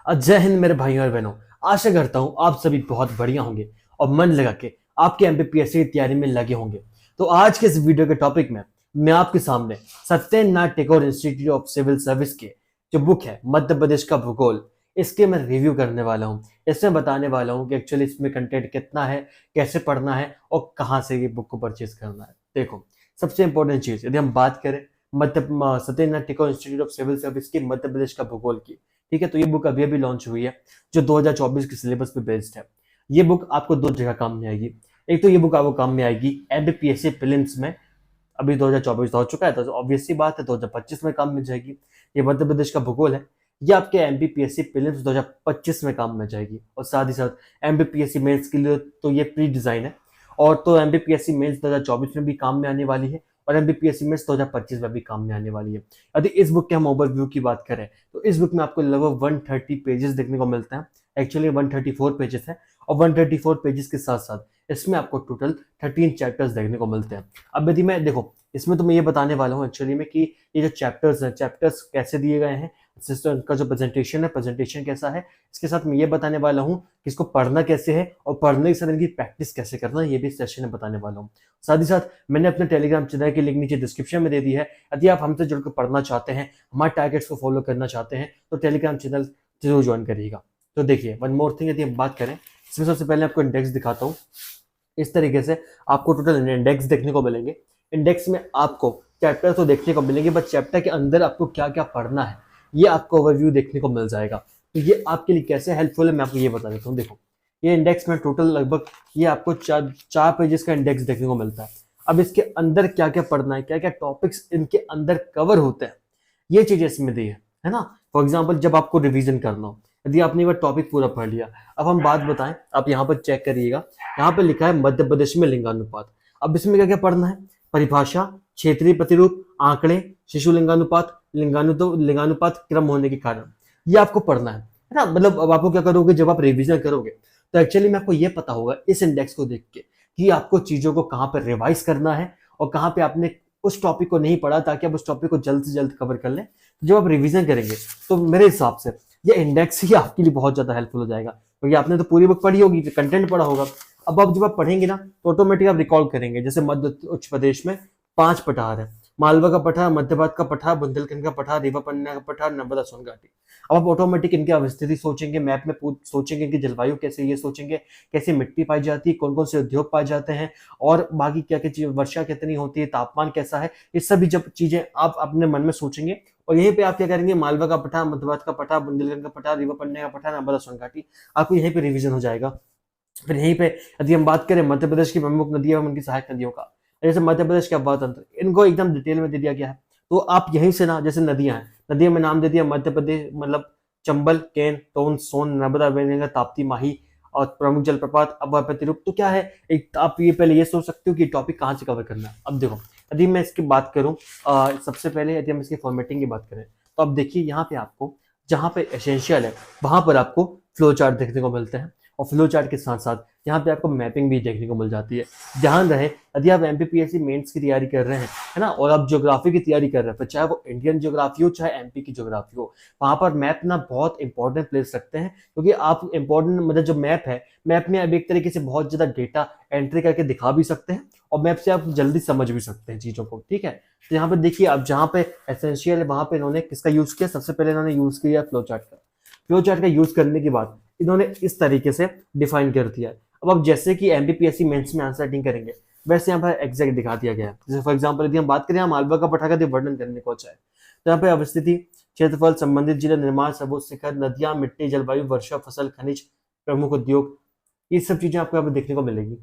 जय हिंद मेरे भाइयों और बहनों। आशा करता हूँ आप सभी बहुत बढ़िया होंगे और मन लगा के आपके एमपीपीएससी की तैयारी में लगे होंगे। तो आज के इस वीडियो के टॉपिक में मैं आपके सामने Satyendranath Tagore institute of civil service के जो बुक है मध्य प्रदेश का भूगोल, इसके मैं रिव्यू करने वाला हूँ। इसमें बताने वाला हूँ कि एक्चुअली इसमें कंटेंट कितना है, कैसे पढ़ना है और कहाँ से ये बुक को परचेज करना है। देखो, सबसे इंपॉर्टेंट चीज यदि हम बात करें Satyendranath Tagore institute of civil service की मध्य प्रदेश का भूगोल की, ठीक है, तो ये बुक अभी अभी लॉन्च हुई है जो 2024 के सिलेबस पे बेस्ड है। ये बुक आपको दो जगह काम में आएगी। एक तो ये बुक आपको काम में आएगी एमपीपीएससी प्रीलिम्स में, अभी 2024 तो हो चुका है तो ऑब्वियस सी बात है 2025 में काम में जाएगी। ये मध्य प्रदेश का भूगोल है, ये आपके एमपीपीएससी प्रीलिम्स 2025 में काम में जाएगी। और साथ ही साथ एमपीपीएससी मेंस के लिए तो ये प्री डिजाइन है, और तो एमपीपीएससी मेंस 2024 में भी काम में आने वाली है और एमपीपीएससी मेंस 2025 में भी काम में आने वाली है। यदि इस बुक के हम ओवरव्यू की बात करें तो इस बुक में आपको लगभग 130 पेजेस देखने को मिलते हैं। एक्चुअली 134 पेजेस है और 134 पेजेस के साथ साथ इसमें आपको टोटल 13 चैप्टर्स देखने को मिलते हैं। अब यदि मैं देखो, इसमें तो मैं ये बताने वाला हूँ एक्चुअली में कि ये जो चैप्टर्स हैं, चैप्टर्स कैसे दिए गए हैं, सिस्टम का जो प्रेजेंटेशन है, प्रेजेंटेशन कैसा है, इसके साथ मैं ये बताने वाला हूँ कि इसको पढ़ना कैसे है और पढ़ने के साथ इनकी प्रैक्टिस कैसे करना है, ये भी सेशन में बताने वाला हूँ। साथ ही साथ मैंने अपने टेलीग्राम चैनल की लिंक नीचे डिस्क्रिप्शन में दे दी है। यदि आप हमसे जुड़कर पढ़ना चाहते हैं, हमारे टारगेट्स को फॉलो करना चाहते हैं, तो टेलीग्राम चैनल जरूर ज्वाइन करिएगा। तो देखिए, वन मोर थिंग, यदि हम बात करें इसमें सबसे पहले आपको इंडेक्स दिखाता हूँ। इस तरीके से आपको टोटल इंडेक्स देखने को मिलेंगे। इंडेक्स में आपको चैप्टर तो देखने को मिलेंगे, बट चैप्टर के अंदर आपको क्या क्या पढ़ना है ये आपको ओवरव्यू देखने को मिल जाएगा। तो ये आपके लिए कैसे हेल्पफुल है मैं आपको ये बता देता हूँ। देखो, ये इंडेक्स में टोटल लगभग ये आपको चार पेजेस का इंडेक्स देखने को मिलता है। अब इसके अंदर क्या क्या पढ़ना है, क्या क्या टॉपिक्स इनके अंदर कवर होते हैं, ये चीजें इसमें दी है ना। फॉर एग्जाम्पल, जब आपको रिविजन करना हो, यदि आपने एक बार टॉपिक पूरा पढ़ लिया, अब हम बात बताएं, आप यहाँ पर चेक करिएगा, यहाँ पे लिखा है मध्य प्रदेश में लिंगानुपात। अब इसमें क्या क्या पढ़ना है, परिभाषा, क्षेत्रीय प्रतिरूप, आंकड़े, शिशु लिंगानुपात, लिंगानुपात क्रम होने के कारण, ये आपको पढ़ना है ना। मतलब अब आपको क्या करोगे, जब आप रिवीजन करोगे तो एक्चुअली में आपको ये पता होगा इस इंडेक्स को देख के कि आपको चीजों को कहाँ पर रिवाइज करना है और कहाँ पे आपने उस टॉपिक को नहीं पढ़ा, ताकि आप उस टॉपिक को जल्द से जल्द कवर कर लें। जब आप रिवीजन करेंगे तो मेरे हिसाब से ये इंडेक्स ही आपके लिए बहुत ज्यादा हेल्पफुल हो जाएगा, क्योंकि आपने तो पूरी बुक पढ़ी होगी, कंटेंट पढ़ा होगा। अब आप जब आप पढ़ेंगे ना तो ऑटोमेटिक आप रिकॉल करेंगे। जैसे मध्य उत्तर प्रदेश में 5 पठार है, मालवा का पठार, मध्य भारत का पठार, बुंदेलखंड का पठार, रीवा पन्ना का पठार, नर्मदा सोन घाटी। अब आप ऑटोमेटिक इनकी अवस्थिति सोचेंगे, मैप में सोचेंगे कि जलवायु कैसे, ये सोचेंगे कैसे मिट्टी पाई जाती है, कौन कौन से उद्योग पाए जाते हैं, और बाकी क्या क्या चीज, वर्षा कितनी होती है, तापमान कैसा है, ये सभी जब चीजें आप अपने मन में सोचेंगे और यहीं पे आप क्या करेंगे, मालवा का पठार, मध्य भारत का पठार, बुंदेलखंड का पठार, रीवा पन्ना का पठार, नर्मदा सोन घाटी, आपको यहीं पे रिविजन हो जाएगा। फिर यहीं पे यदि हम बात करें मध्य प्रदेश की प्रमुख नदियों एवं उनकी सहायक नदियों का, जैसे मध्य प्रदेश के आबहावा तंत्र, इनको एकदम डिटेल में दे दिया गया है। तो आप यहीं से ना, जैसे नदियां हैं, नदियों में नाम दे दिया मध्य प्रदेश, मतलब चंबल, केन, टोन, सोन, नर्मदा, वेंगंगा, ताप्ती, माही और प्रमुख जलप्रपात, अभय प्रतिरूप। तो क्या है, एक आप ये पहले ये सोच सकते हो कि टॉपिक कहाँ से कवर करना है। अब देखो, यदि मैं इसकी बात करूं, सबसे पहले यदि हम इसकी फॉर्मेटिंग की बात करें तो अब देखिए, यहाँ पे आपको जहाँ पे एसेंशियल है वहां पर आपको फ्लो चार्ट देखने को मिलते हैं, और फ्लो चार्ट के साथ साथ यहाँ पे आपको मैपिंग भी देखने को मिल जाती है। ध्यान रहे, यदि आप एमपीपीएससी मेंस की तैयारी कर रहे हैं, है ना, और आप ज्योग्राफी की तैयारी कर रहे हैं, तो चाहे वो इंडियन ज्योग्राफी हो चाहे एमपी की ज्योग्राफी हो, वहां पर मैप ना बहुत इंपॉर्टेंट प्लेस रखते हैं। क्योंकि आप इंपॉर्टेंट, मतलब जो मैप है, मैप में अब एक तरीके से बहुत ज्यादा डेटा एंट्री करके दिखा भी सकते हैं और मैप से आप जल्दी समझ भी सकते हैं चीजों को, ठीक है। तो यहाँ पे देखिए, अब जहाँ पे एसेंशियल है वहां पे इन्होंने किसका यूज किया, सबसे पहले इन्होंने यूज किया फ्लो चार्ट का। फ्लो चार्ट का यूज करने के बाद इन्होंने इस तरीके से डिफाइन कर दिया है। अब आप जैसे कि एमपीपीएससी मेंस में आंसर राइटिंग करेंगे, वैसे यहाँ पर एग्जैक्ट दिखा दिया गया है। जैसे फॉर एग्जांपल यदि हम बात करें, मालवा का पठार का वर्णन करने को चाहे तो यहाँ पे अवस्थिति, क्षेत्रफल, संबंधित जिला, निर्माण, सबूत, शिखर, नदियां, मिट्टी, जलवायु, वर्षा, फसल, खनिज, प्रमुख उद्योग, ये सब चीजें आपको यहाँ पे देखने को मिलेगी।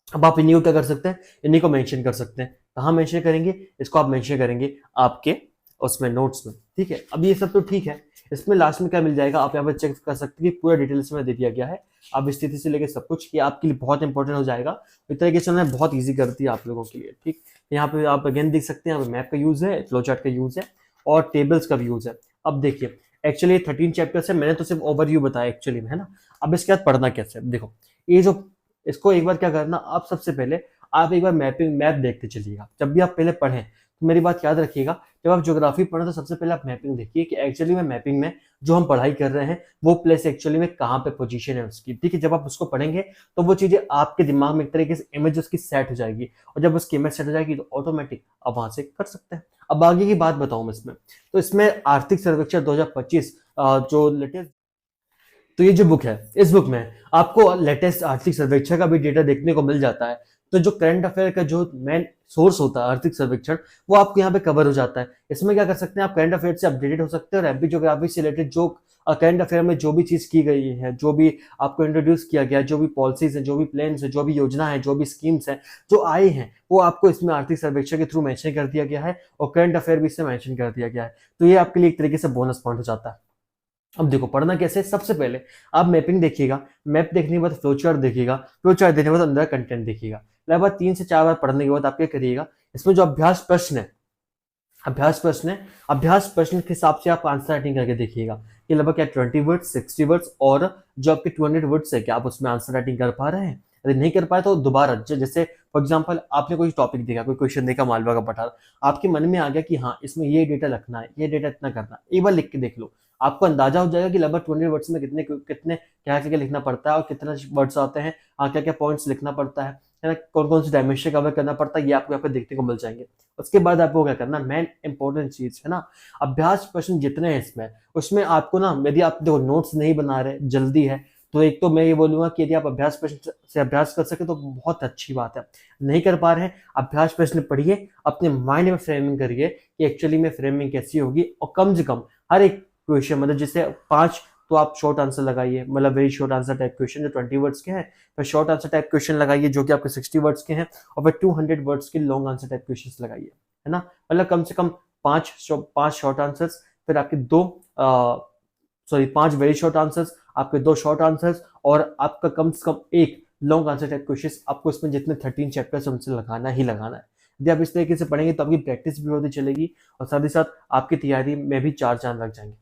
अब आप इन्हीं को क्या कर सकते हैं, इन्हीं को मेंशन कर सकते हैं। कहाँ मेंशन करेंगे, इसको आप मेंशन करेंगे आपके उसमें नोट्स में, ठीक है। अब ये सब तो ठीक है, इसमें लास्ट में क्या मिल जाएगा, आप यहाँ पर चेक कर सकते हैं कि पूरा डिटेल्स में दे दिया गया है। अब स्थिति से लेकर सब कुछ, ये आपके लिए बहुत इंपॉर्टेंट हो जाएगा। इस तरीके से उन्होंने बहुत ईजी कर दिया आप लोगों के लिए, ठीक। यहाँ पे आप अगेन देख सकते हैं, यहाँ पे मैप का यूज है, फ्लो चार्ट का यूज है और टेबल्स का भी यूज है। अब देखिए, एक्चुअली 13 चैप्टर्स है, मैंने तो सिर्फ ओवरव्यू बताया एक्चुअली में, है ना। अब इसके बाद पढ़ना कैसे, देखो, ये जो इसको एक बार क्या करना, आप सबसे पहले आप एक बार मैप देखते चलिएगा। जब भी आप पहले पढ़ें तो मेरी बात याद रखिएगा, जब आप ज्योग्राफी पढ़ें तो सबसे पहले आप मैपिंग देखिए कि एक्चुअली में मैपिंग में जो हम पढ़ाई कर रहे हैं वो प्लेस एक्चुअली में कहाँ पे पोजीशन है उसकी। ठीक है, जब आप उसको पढ़ेंगे तो वो चीजें आपके दिमाग में एक तरीके से इमेज उसकी सेट हो जाएगी, और जब उसकी इमेज सेट हो जाएगी तो ऑटोमेटिक आप वहां से कर सकते हैं। अब आगे की बात बताऊं मैं इसमें, तो इसमें आर्थिक सर्वेक्षण 2025 जो लेटेस्ट, तो ये जो बुक है, इस बुक में आपको लेटेस्ट आर्थिक सर्वेक्षण का भी डेटा देखने को मिल जाता है। तो जो करंट अफेयर का जो मेन सोर्स होता है आर्थिक सर्वेक्षण, वो आपको यहाँ पे कवर हो जाता है। इसमें क्या कर सकते हैं, आप करंट अफेयर से अपडेटेड हो सकते हैं, और एमपी ज्योग्राफी से रिलेटेड जो करंट अफेयर में जो भी चीज की गई है, जो भी आपको इंट्रोड्यूस किया गया है, जो भी पॉलिसीज है, जो भी प्लान्स है, जो भी योजना है, जो भी स्कीम्स है जो आई हैं, वो आपको इसमें आर्थिक सर्वेक्षण के थ्रू मेंशन कर दिया गया है, और करंट अफेयर भी इसमें मेंशन कर दिया गया है। तो ये आपके लिए एक तरीके से बोनस पॉइंट हो जाता है। अब देखो पढ़ना कैसे, सबसे पहले आप मैपिंग देखिएगा, मैप देखने के बाद फ्लो चार्ट देखिएगा, फ्लो चार्ट देखने के बाद अंदर कंटेंट देखिएगा। लगभग 3 से 4 बार पढ़ने के बाद आप क्या करिएगा, इसमें जो अभ्यास प्रश्न है, अभ्यास प्रश्न के हिसाब से आप आंसर राइटिंग करके देखिएगा कि लगभग क्या 20 वर्ड्स, 60 वर्ड्स, और जो आपके 200 वर्ड्स है, क्या आप उसमें आंसर राइटिंग कर पा रहे हैं। यदि नहीं कर पाए तो दोबारा जैसे फॉर एग्जाम्पल आपने कोई टॉपिक देखा, कोई क्वेश्चन देखा मालवा का पठार, आपके मन में आ गया कि हाँ इसमें ये डेटा रखना है, ये डेटा इतना करना है, एक बार लिख के देख लो, आपको अंदाजा हो जाएगा कि लगभग 20 वर्ड्स में कितने कितने क्या क्या लिखना पड़ता है, और कितने वर्ड्स आते हैं, क्या क्या पॉइंट्स लिखना पड़ता है ना, कौन कौन सी डायमेंशन कवर करना पड़ता है, ये आपको यहाँ पे देखने को मिल जाएंगे। उसके बाद आपको क्या करना, मेन इंपॉर्टेंट चीज है ना, अभ्यास प्रश्न जितने हैं इसमें, उसमें आपको ना, यदि आप देखो नोट्स नहीं बना रहे, जल्दी है, तो एक तो मैं ये बोलूंगा कि यदि आप अभ्यास प्रश्न से अभ्यास कर सके तो बहुत अच्छी बात है। नहीं कर पा रहे हैं, अभ्यास प्रश्न पढ़िए, अपने माइंड में फ्रेमिंग करिए कि एक्चुअली में फ्रेमिंग कैसी होगी, और कम से कम हर एक क्वेश्चन, मतलब जैसे 5 तो आप शॉर्ट आंसर लगाइए, मतलब very short answer type question जो 20 वर्ड्स के हैं, फिर शॉर्ट आंसर टाइप क्वेश्चन लगाइए जो कि आपके 60 वर्ड्स के हैं, और फिर 200 वर्ड्स के लॉन्ग आंसर टाइप क्वेश्चन लगाइए, है ना। मतलब कम से कम 5 शॉर्ट आंसर्स, फिर आपके 5 वेरी शॉर्ट आंसर्स, आपके 2 शॉर्ट आंसर्स, और आपका कम से कम एक लॉन्ग आंसर टाइप क्वेश्चन, आपको इसमें जितने 13 चैप्टर्स उनसे लगाना ही लगाना है। यदि आप इस तरीके से पढ़ेंगे तो आपकी प्रैक्टिस भी होती चलेगी, और साथ ही साथ आपकी तैयारी में भी 4 चांद लग जाएंगे।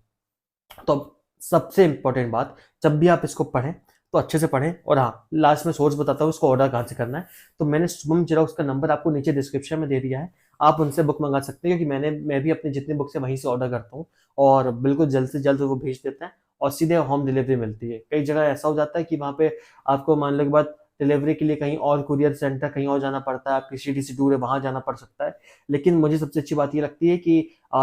तो अब सबसे इंपॉर्टेंट बात, जब भी आप इसको पढ़ें तो अच्छे से पढ़ें, और हाँ लास्ट में सोर्स बताता हूँ उसको ऑर्डर कहाँ से करना है। तो मैंने शुभम जेरोक्स का नंबर आपको नीचे डिस्क्रिप्शन में दे दिया है, आप उनसे बुक मंगा सकते हैं, क्योंकि मैं भी अपनी जितनी बुक्स है वहीं से ऑर्डर करता हूँ, और बिल्कुल जल्द से जल्द वो भेज देते हैं, और सीधे होम डिलीवरी मिलती है। कई जगह ऐसा हो जाता है कि वहाँ पे आपको मान लो के बाद डिलीवरी के लिए कहीं और कुरियर सेंटर कहीं और जाना पड़ता है, आपकी सिटी से दूर है वहां जाना पड़ सकता है। लेकिन मुझे सबसे अच्छी बात ये लगती है कि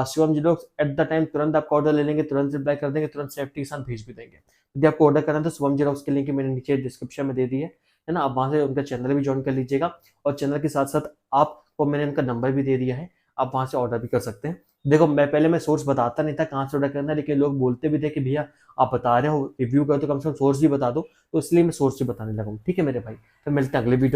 शिवम जी लोग एट द टाइम तुरंत आपका ऑर्डर ले लेंगे, तुरंत रिप्लाई कर देंगे, तुरंत सेफ्टी के साथ भेज भी देंगे। यदि आपको ऑर्डर करना है तो शिवम जी की लिंक मैंने नीचे डिस्क्रिप्शन में दे दी है ना, आप वहां से उनका चैनल भी ज्वाइन कर लीजिएगा, और चैनल के साथ साथ आपको मैंने उनका नंबर भी दे दिया है, आप वहां से ऑर्डर भी कर सकते हैं। देखो मैं सोर्स बताता नहीं था कहाँ से ऑर्डर करना है, लेकिन लोग बोलते भी थे कि भैया आप बता रहे हो रिव्यू कर तो कम से कम सोर्स भी बता दो, तो इसलिए मैं सोर्स भी बताने लगा हूँ। ठीक है मेरे भाई, तो मिलते हैं अगले वीडियो।